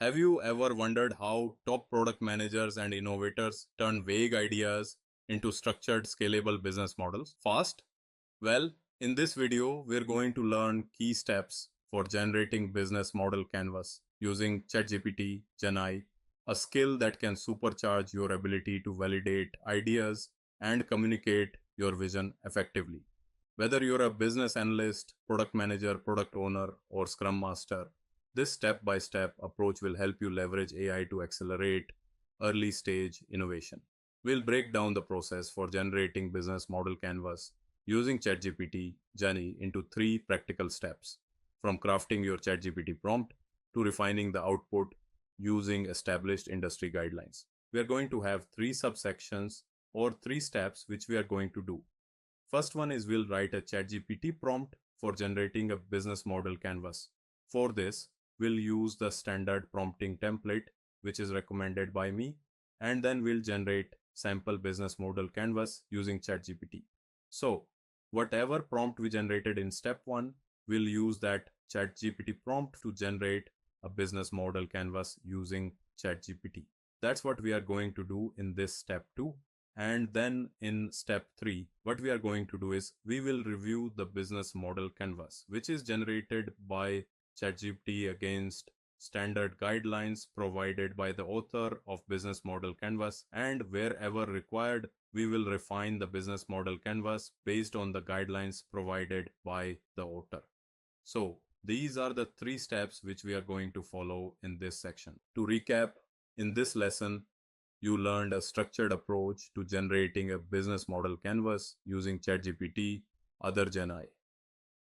Have you ever wondered how top product managers and innovators turn vague ideas into structured, scalable business models fast? Well, in this video, we're going to learn key steps for generating business model canvas using ChatGPT Gen a skill that can supercharge your ability to validate ideas and communicate your vision effectively. Whether you're a business analyst, product manager, product owner, or scrum master, this step by step approach will help you leverage AI to accelerate early stage innovation. We'll break down the process for generating business model canvas using ChatGPT Journey into three practical steps, from crafting your ChatGPT prompt to refining the output using established industry guidelines. We are going to have three subsections or three steps which we are going to do. First one is we'll write a ChatGPT prompt for generating a business model canvas. For this, we'll use the standard prompting template, which is recommended by me, and then we'll generate sample business model canvas using ChatGPT. So, whatever prompt we generated in step 1, we'll use that ChatGPT prompt to generate a business model canvas using ChatGPT. That's what we are going to do in this step 2. And then in step 3, what we are going to do is we will review the business model canvas, which is generated by ChatGPT against standard guidelines provided by the author of business model canvas, and wherever required, we will refine the business model canvas based on the guidelines provided by the author. So these are the three steps which we are going to follow in this section. To recap, in this lesson, you learned a structured approach to generating a business model canvas using ChatGPT, other Gen AI.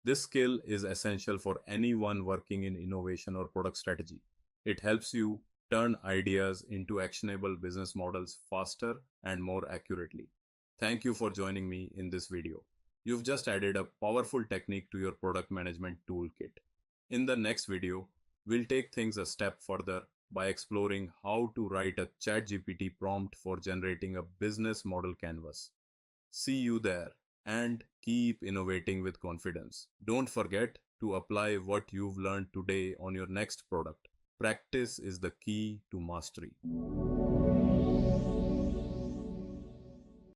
This skill is essential for anyone working in innovation or product strategy. It helps you turn ideas into actionable business models faster and more accurately. Thank you for joining me in this video. You've just added a powerful technique to your product management toolkit. In the next video, we'll take things a step further by exploring how to write a ChatGPT prompt for generating a business model canvas. See you there, and keep innovating with confidence. Don't forget to apply what you've learned today on your next product. Practice is the key to mastery.